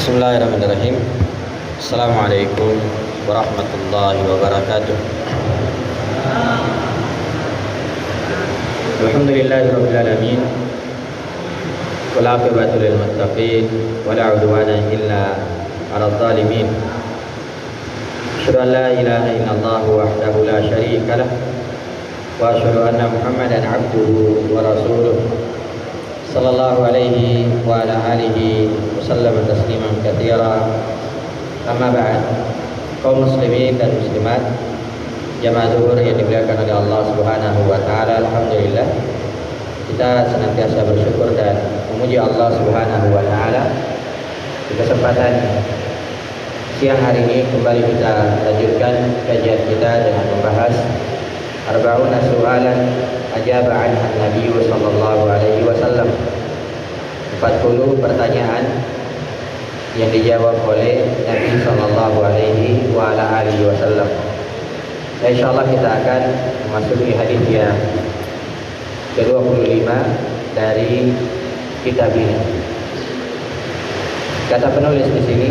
Bismillahirrahmanirrahim. Assalamualaikum warahmatullahi wabarakatuh. Alhamdulillahirabbil alamin. Wal 'aqibatu lil muttaqin wala 'udwana illa 'alal zalimin. Asyhadu an la ilaha illallah wahdahu la syarika lah wa asyhadu anna Muhammadan 'abduhu wa rasuluh. Sallallahu alaihi wa ala alihi wa sallam tasliman katsira. Amma ba'd. Kaum muslimin dan muslimat jamaah zuhur yang dimuliakan oleh Allah Subhanahu wa taala, alhamdulillah kita senantiasa bersyukur dan memuji Allah Subhanahu wa taala. Di kesempatan siang hari ini kembali kita lanjutkan kajian kita dengan membahas arba'una su'alan ajaba 'anha Nabi sallallahu alaihi wasallam. 40 pertanyaan yang dijawab oleh Nabi sallallahu alaihi wa ala alihi wasallam. Dan insyaallah kita akan memasuki hadis yang ke-25 dari kitab ini. Kata penulis di sini,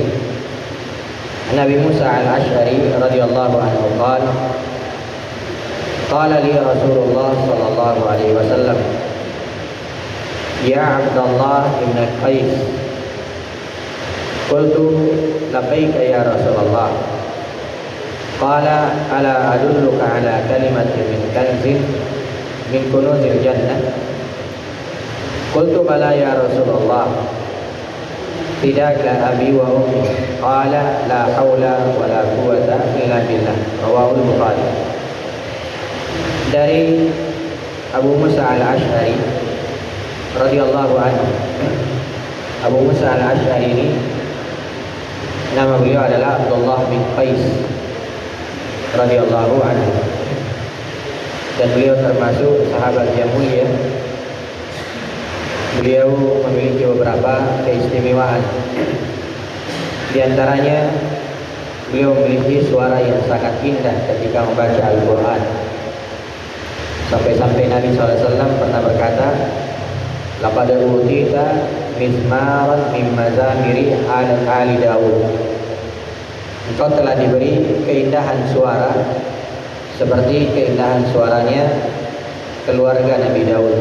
Nabi Musa al-Asy'ari radhiyallahu anhu qala li Rasulullah sallallahu alaihi wasallam, ya Abdullah ibn Qais, qultu labbaika ya Rasulullah, qala ala adulluka ala kalimatin min kanzin min kunuzil jannah, qultu bala ya Rasulullah, fidaka abi wa ummi, qala la haula wa la quwwata illa billah, rawahul Bukhari. Dari Abu Musa al-Asy'ari radhiyallahu anhu. Abu Musa al-Asy'ari ini nama beliau adalah Abdullah bin Qais radhiyallahu anhu, dan beliau termasuk sahabat yang mulia. Beliau memiliki beberapa keistimewaan. Di antaranya beliau memiliki suara yang sangat indah ketika membaca Al-Quran. Sampai-sampai Nabi SAW pernah berkata, laqad utita mizmaran min mazamiri ali Daud. Engkau telah diberi keindahan suara seperti keindahan suaranya keluarga Nabi Daud,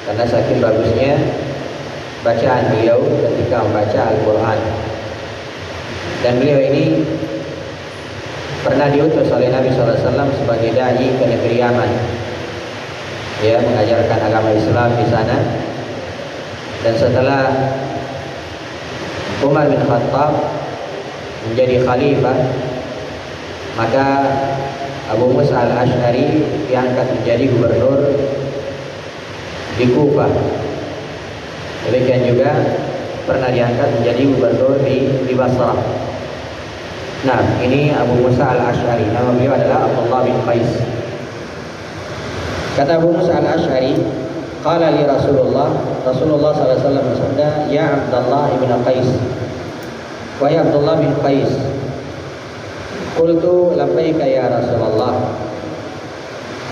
karena saking bagusnya bacaan beliau ketika membaca Al-Quran. Dan beliau ini pernah diutus oleh Nabi SAW sebagai da'i ke negeri Yaman, ya, mengajarkan agama Islam di sana. Dan setelah Umar bin Khattab menjadi khalifah, maka Abu Musa al-Asy'ari diangkat menjadi gubernur di Kufah. Demikian juga pernah diangkat menjadi gubernur di Basrah. Nah, ini Abu Musa al-Asy'ari. Nama beliau adalah Abdullah bin Qais. Kata Abu Musa al-Asy'ari, qala li Rasulullah sallallahu alaihi wasallam bersabda, ya Abdullah ibn Qais, wahai Abdullah bin Qais. Qultu labbaika ya Rasulullah.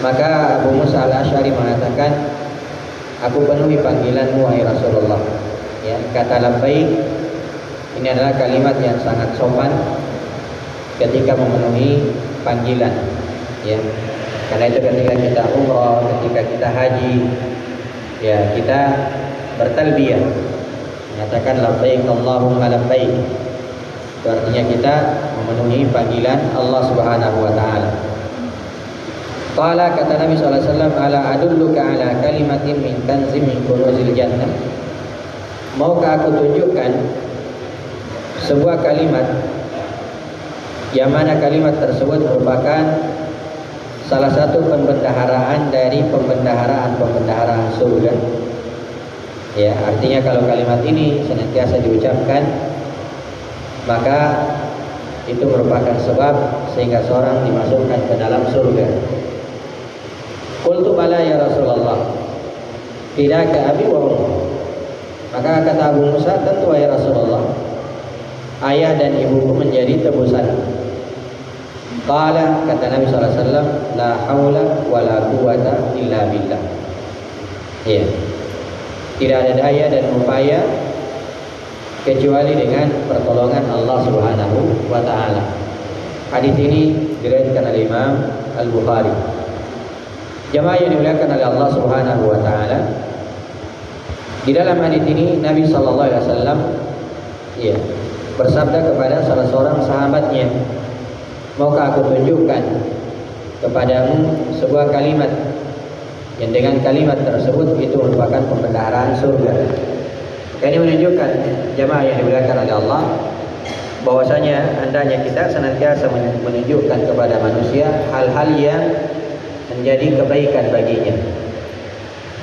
Maka Abu Musa al-Asy'ari mengatakan, aku penuhi panggilanmu wahai Rasulullah. Ya, kata labbaik ini adalah kalimat yang sangat sopan ketika memenuhi panggilan, ya. Karena itu ketika kita umrah, ketika kita haji, ya, kita bertalbiyah mengatakan labbaik Allahumma labbaik. Itu artinya kita memenuhi panggilan Allah Subhanahu wa taala. Qala, kata Nabi sallallahu alaihi wasallam, ala adulluka ala kalimatin min kanzin min kunuzil jannah. Maukah aku tunjukkan sebuah kalimat yang mana kalimat tersebut merupakan salah satu pembendaharaan dari pembendaharaan surga. Ya, artinya kalau kalimat ini senantiasa diucapkan, maka itu merupakan sebab sehingga seorang dimasukkan ke dalam surga. Qultu bala ya Rasulullah, fidaka abi wa ummi. Maka kata Abu Musa, tentu ya Rasulullah, ayah dan ibuku menjadi tebusan. Qala, kata Nabi SAW, la haula wa la quwwata illa billah. Ya, tidak ada daya dan upaya kecuali dengan pertolongan Allah Subhanahu wa taala. Hadis ini diriwayatkan oleh Imam Al-Bukhari. Jemaah yang dimuliakan oleh Allah Subhanahu wa taala, di dalam hadis ini Nabi sallallahu alaihi wasallam bersabda kepada salah seorang sahabatnya, "Maukah aku tunjukkan kepadamu sebuah kalimat yang dengan kalimat tersebut itu merupakan pembendaharaan surga?" Ini menunjukkan jemaah yang dimuliakan oleh Allah bahwasanya hendaknya kita senantiasa menunjukkan kepada manusia hal-hal yang menjadi kebaikan baginya.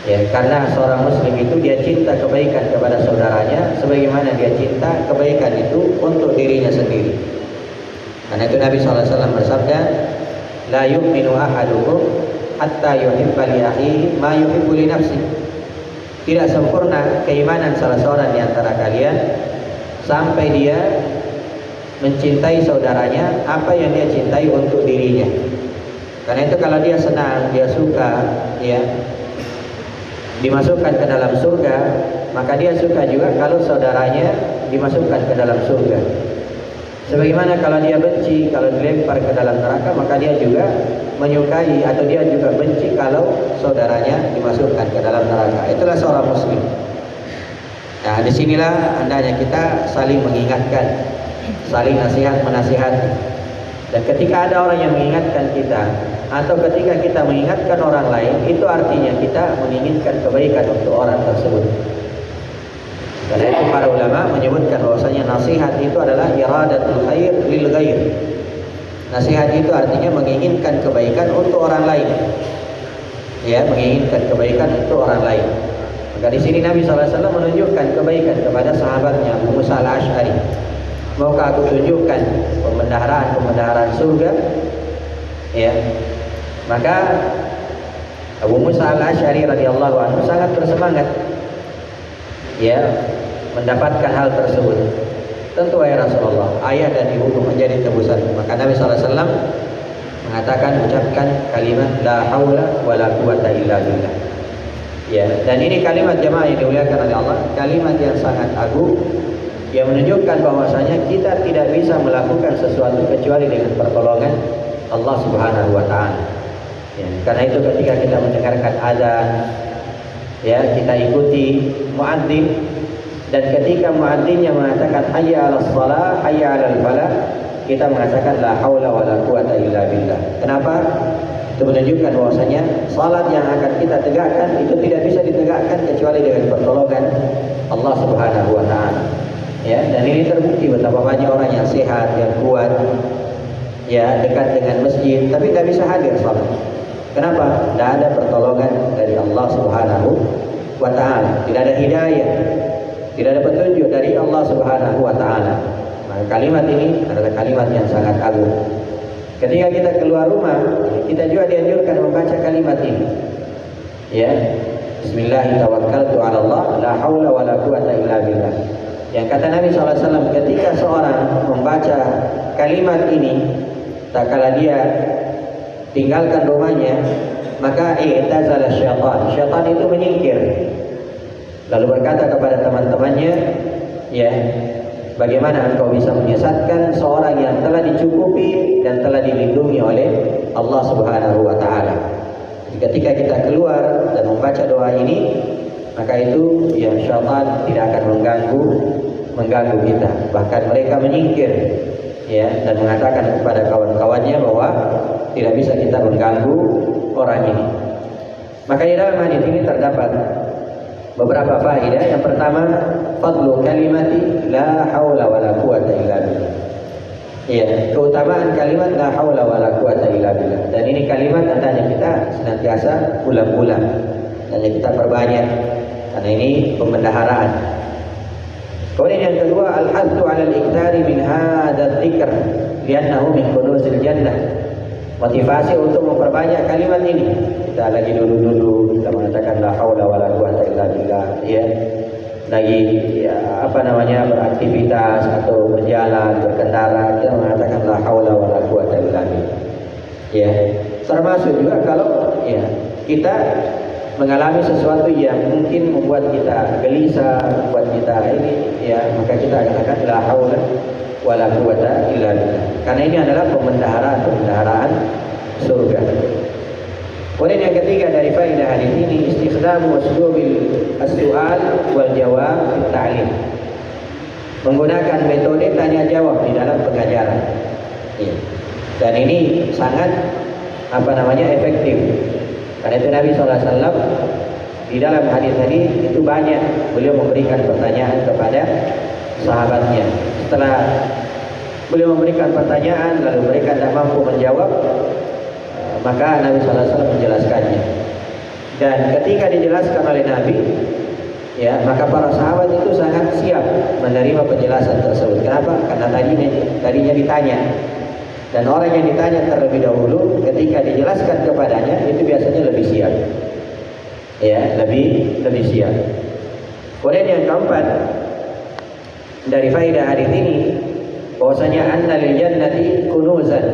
Ya, karena seorang muslim itu dia cinta kebaikan kepada saudaranya sebagaimana dia cinta kebaikan itu untuk dirinya sendiri. Karena itu Nabi SAW bersabda, "La yu'minu ahadukum hatta yuhibba li akhihi ma yuhibbu li nafsihi." Tidak sempurna keimanan salah seorang di antara kalian sampai dia mencintai saudaranya apa yang dia cintai untuk dirinya. Karena itu kalau dia senang, dia suka, ya, dimasukkan ke dalam surga, maka dia suka juga kalau saudaranya dimasukkan ke dalam surga. Sebagaimana kalau dia benci, kalau dilempar ke dalam neraka, maka dia juga menyukai atau dia juga benci kalau saudaranya dimasukkan ke dalam neraka. Itulah seorang muslim. Nah, disinilah hendaknya kita saling mengingatkan, saling nasihat menasihati. Dan ketika ada orang yang mengingatkan kita, atau ketika kita mengingatkan orang lain, itu artinya kita menginginkan kebaikan untuk orang tersebut. Karena itu para ulama menyebutkan bahwasanya nasihat itu adalah iradatul khair lil ghair. Nasihat itu artinya menginginkan kebaikan untuk orang lain. Ya, menginginkan kebaikan untuk orang lain. Maka di sini Nabi SAW menunjukkan kebaikan kepada sahabatnya Abu Musa Al-Asy'ari. Maukah aku tunjukkan pembendaharaan surga? Ya. Maka Abu Musa Al-Asy'ari radhiyallahu anhu sangat bersemangat, ya, mendapatkan hal tersebut. Tentu ya Rasulullah, ayah dan ibuku menjadi tebusan. Maka Nabi SAW mengatakan, ucapkan kalimat la haula wala quwata illa billah. Ya, dan ini kalimat jemaah yang dimuliakan oleh Allah, kalimat yang sangat agung yang menunjukkan bahwasanya kita tidak bisa melakukan sesuatu kecuali dengan pertolongan Allah Subhanahu wa taala. Ya, karena itu ketika kita mendengarkan azan, ya, kita ikuti muadzin, dan ketika muadzinnya mengatakan hayya 'alas shalah, hayya 'alal falah, kita mengatakan la haula wala quwata illa billah. Kenapa? Itu menunjukkan bahwasanya salat yang akan kita tegakkan itu tidak bisa ditegakkan kecuali dengan pertolongan Allah Subhanahu wa taala. Ya, dan ini terbukti betapa banyak orang yang sehat, yang kuat, ya, dekat dengan masjid, tapi tidak bisa hadir salat. Kenapa? Tidak ada pertolongan dari Allah Subhanahu wa taala, tidak ada hidayah, tidak ada petunjuk dari Allah Subhanahu wa taala. Maka kalimat ini adalah kalimat yang sangat agung. Ketika kita keluar rumah, kita juga dianjurkan membaca kalimat ini. Ya. Bismillahirrahmanirrahim. Allah, la haula wala quwata illa billah. Yang kata Nabi SAW, ketika seorang membaca kalimat ini, tak kala dia tinggalkan rumahnya, maka i'tazala syaitan. Syaitan itu menyingkir. Lalu berkata kepada teman-temannya, ya, bagaimana engkau bisa menyesatkan seorang yang telah dicukupi dan telah dilindungi oleh Allah Subhanahu wa taala. Ketika kita keluar dan membaca doa ini, maka itu ya syaitan tidak akan mengganggu kita. Bahkan mereka menyingkir, ya, dan mengatakan kepada kawan-kawannya bahwa tidak bisa kita mengganggu orang ini. Maka di dalam hadis ini terdapat beberapa faedah. Yang pertama, fadlu kalimati la haula wala quwata illa billah. Ya, keutamaan kalimat la haula wala quwata illa billah. Dan ini kalimat hendaknya kita senantiasa ulang-ulang, hendaknya kita perbanyak, karena ini pembendaharaan. Kemudian yang kedua, al-haddu 'ala al-iktsari min hadzal dzikr li'annahu min kunuzil jannah. Motivasi untuk memperbanyak kalimat ini. Kita lagi dulu kita mengatakan la haula wala quwata illa billah, ya. Lagi ya, beraktivitas atau berjalan, berkendara, kita mengatakan la haula wala quwata illa billah. Ya. Termasuk juga kalau ya kita mengalami sesuatu yang mungkin membuat kita gelisah, membuat kita ini, ya, maka kita katakan la haula wala quwata illa billah. Karena ini adalah pembendaharaan surga. Kemudian yang ketiga dari faedah hadis ini, istikhdamu uslubil as-su'al wal jawab fi ta'lim. Menggunakan metode tanya jawab di dalam pengajaran. Ya. Dan ini sangat efektif. Karena itu Nabi SAW di dalam hadis tadi itu banyak beliau memberikan pertanyaan kepada sahabatnya. Setelah beliau memberikan pertanyaan lalu mereka tidak mampu menjawab, maka Nabi SAW menjelaskannya. Dan ketika dijelaskan oleh Nabi, ya, maka para sahabat itu sangat siap menerima penjelasan tersebut. Kenapa? Karena tadinya ditanya. Dan orang yang ditanya terlebih dahulu ketika dijelaskan kepadanya itu biasanya lebih siap. Ya, lebih siap. Kemudian yang keempat dari faedah hadis ini, bahwasanya anna lil jannati kunuzan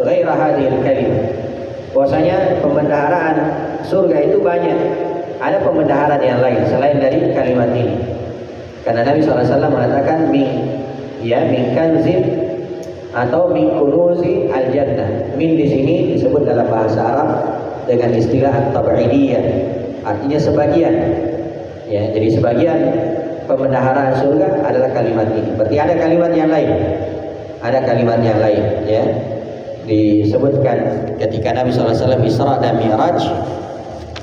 ghaira hadhil kalimah. Bahwasanya pembendaharaan surga itu banyak. Ada pembendaharaan yang lain selain dari kalimat ini. Karena Nabi SAW mengatakan min kanzin atau min kunuzi al-jannah. Min di sini disebut dalam bahasa Arab dengan istilah at-tab'idiyah. Artinya sebagian. Ya, jadi sebagian pembendaharaan surga adalah kalimat ini. Berarti ada kalimat yang lain. Ada kalimat yang lain, ya. Disebutkan ketika Nabi SAW Isra dan Mi'raj,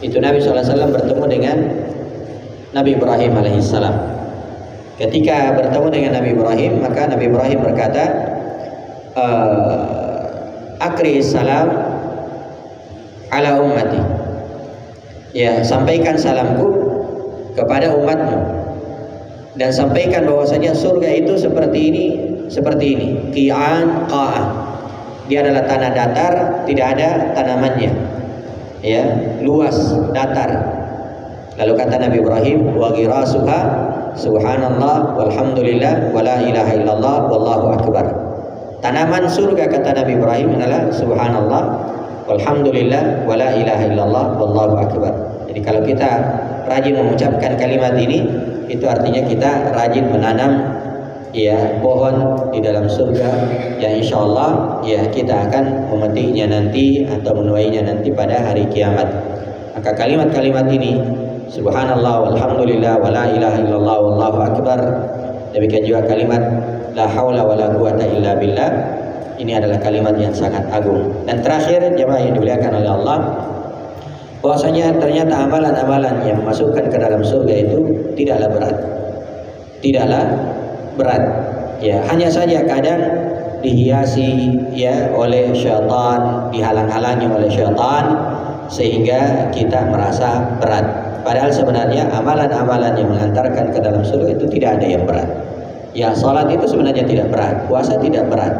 itu Nabi SAW bertemu dengan Nabi Ibrahim alaihissalam. Ketika bertemu dengan Nabi Ibrahim, maka Nabi Ibrahim berkata, akri salam ala ummati. Ya, sampaikan salamku kepada umatmu dan sampaikan bahwasanya surga itu seperti ini, qi'an qa'ah. Dia adalah tanah datar, tidak ada tanamannya. Ya, luas, datar. Lalu kata Nabi Ibrahim, wa ghirasuha subhanallah walhamdulillah wala ilaha illallah wallahu akbar. Tanaman surga kata Nabi Ibrahim adalah subhanallah walhamdulillah wala ilaha illallah wallahu akbar. Jadi kalau kita rajin mengucapkan kalimat ini, itu artinya kita rajin menanam, ya, pohon di dalam surga yang insyaallah, ya, kita akan memetiknya nanti atau menuainya nanti pada hari kiamat. Maka kalimat-kalimat ini subhanallah walhamdulillah wala ilaha illallah wallahu akbar, demikian juga kalimat la haula wala quwata illa billah, ini adalah kalimat yang sangat agung. Dan terakhir, jemaah yang dimuliakan oleh Allah, bahwasanya ternyata amalan-amalan yang masukkan ke dalam surga itu tidaklah berat. Ya, hanya saja kadang dihiasi, ya, oleh syaitan, dihalang-halangi oleh syaitan sehingga kita merasa berat. Padahal sebenarnya amalan-amalan yang mengantarkan ke dalam surga itu tidak ada yang berat. Ya, salat itu sebenarnya tidak berat, puasa tidak berat.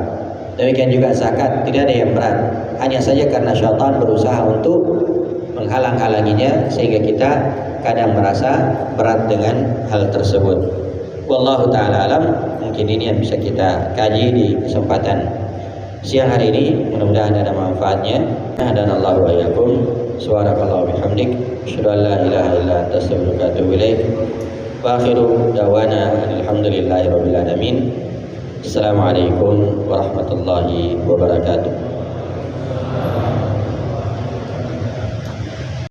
Demikian juga zakat tidak ada yang berat. Hanya saja karena syaitan berusaha untuk menghalang-halanginya sehingga kita kadang merasa berat dengan hal tersebut. Wallahu ta'ala alam. Mungkin ini yang bisa kita kaji di kesempatan siang hari ini. Mudah-mudahan ada manfaatnya. Hadanallahu wa iyyakum. Subhanakallahu bihamdik, asyhadu an la ilaha illa anta astaghfiruka wa atubu ilaik. Wa akhiru da'wana alhamdulillahi rabbil alamin. Assalamualaikum warahmatullahi wabarakatuh.